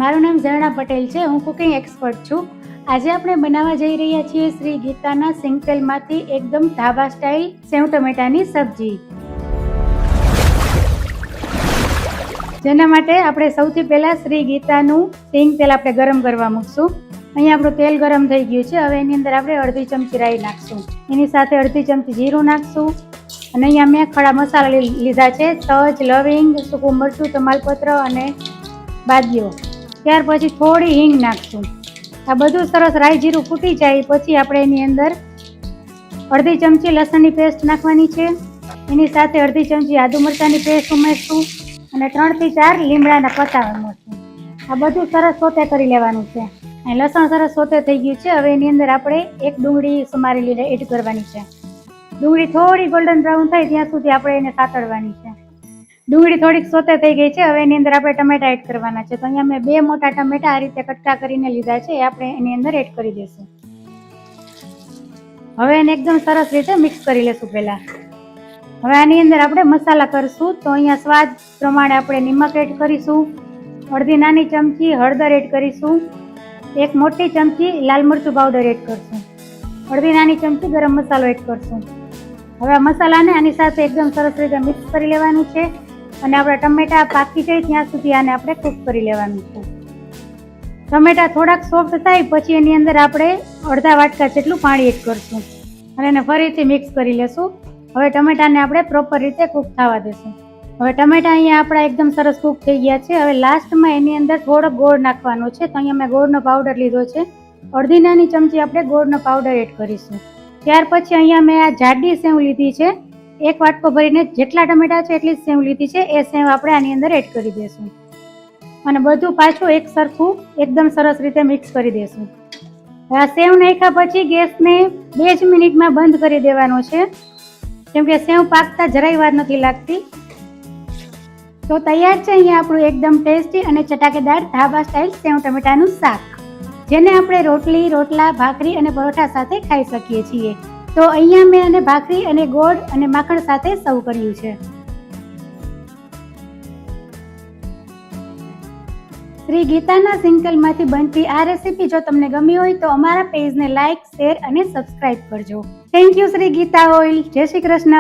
મારું નામ ઝરણા પટેલ છે. હું કુકિંગ એક્સપર્ટ છું. આજે આપણે બનાવવા જઈ રહ્યા છીએ શ્રી ગીતાના સિંગતેલમાંથી એકદમ ઢાબા સ્ટાઇલ સેવ ટમેટાની સબ્જી. જેના માટે આપણે સૌથી પહેલા શ્રી ગીતાનું સિંગ તેલ આપણે ગરમ કરવા મૂકશું. અહીંયા આપણું તેલ ગરમ થઈ ગયું છે. હવે એની અંદર આપણે અડધી ચમચી રાઈ નાખશું. એની સાથે અડધી ચમચી જીરું નાખશું. અને અહીંયા મેં ખડા મસાલા લીધા છે: તજ, લવિંગ, સૂકું મરચું, તમાલપત્ર અને બાદીઓ. ત્યાર પછી થોડી હિંગ નાખશું. આ બધું સરસ રાઈ જીરું ફૂટી જાય પછી આપણે એની અંદર અડધી ચમચી લસણની પેસ્ટ નાખવાની છે. એની સાથે અડધી ચમચી આદુ મરચાંની પેસ્ટ ઉમેરશું અને 3 થી 4 લીમડાના પત્તા ઉમેરશું. આ બધું સરસ સોતે કરી લેવાનું છે. અને લસણ સરસ સોતે થઈ ગયું છે. હવે એની અંદર આપણે એક ડુંગળી સમારેલી એડ કરવાની છે. ડુંગળી થોડી ગોલ્ડન બ્રાઉન થાય ત્યાં સુધી આપણે એને સાતળવાની છે. ડુંગળી થોડીક સોતે થઈ ગઈ છે. હવે એની અંદર આપણે ટમેટા એડ કરવાના છે. તો અહીંયા મેં 2 મોટા ટમેટા આ રીતે કટકા કરીને લીધા છે. એ આપણે એની અંદર એડ કરી દઈશું. હવે એને એકદમ સરસ રીતે મિક્સ કરી લેશું પહેલા. હવે આની અંદર આપણે મસાલા કરશું. તો અહીંયા સ્વાદ પ્રમાણે આપણે નિમક એડ કરીશું. અડધી નાની ચમચી હળદર એડ કરીશું. 1 મોટી ચમચી લાલ મરચું પાવડર એડ કરશું. અડધી નાની ચમચી ગરમ મસાલો એડ કરશું. હવે આ મસાલાને આની સાથે એકદમ સરસ રીતે મિક્સ કરી લેવાનું છે. અને આપણા ટમેટા પાકી જાય ત્યાં સુધી આને આપણે કૂક કરી લેવાનું છે. ટમેટા થોડાક સોફ્ટ થાય પછી એની અંદર આપણે અડધા વાટકા જેટલું પાણી એડ કરશું અને એને ફરીથી મિક્સ કરી લેશું. હવે ટમેટાને આપણે પ્રોપર રીતે કૂક થવા દેશું. હવે ટમેટા અહીંયા આપણા એકદમ સરસ કૂક થઈ ગયા છે. હવે લાસ્ટમાં એની અંદર થોડો ગોળ નાખવાનો છે. તો અહીંયા મેં ગોળનો પાવડર લીધો છે. અડધી નાની ચમચી આપણે ગોળનો પાવડર એડ કરીશું. ત્યાર પછી અહીંયા મેં આ જાડી સેવ લીધી છે. 1 વાટકો ભરીને જેટલા ટમેટા છે એટલી જ સેવ લીધી છે. એ સેવ આપણે આની અંદર એડ કરી દઈશું અને બધું પાછું એક સરખું એકદમ સરસ રીતે મિક્સ કરી દઈશું. આ સેવ નાખ્યા પછી ગેસને 2 જ મિનિટમાં બંધ કરી દેવાનો છે, કેમ કે સેવ પાકતા જરાય વાર નથી લાગતી. તો તૈયાર છે અહીંયા આપણું એકદમ ટેસ્ટી અને ચટાકેદાર ઢાબા સ્ટાઇલ સેવ ટમેટાનું શાક, જેને આપણે રોટલી, રોટલા, ભાખરી અને પરોઠા સાથે ખાઈ શકીએ છીએ. તો અહીંયા મેં આને ભાખરી અને ગોળ અને માખણ સાથે સર્વ કર્યું છે. શ્રી ગીતાના સિંગતેલમાંથી બનતી આ રેસીપી જો તમને ગમી હોય તો અમારા પેજને લાઇક, શેર અને સબસ્ક્રાઇબ કરજો. Thank you Shri Geeta oil. જય શ્રી કૃષ્ણ.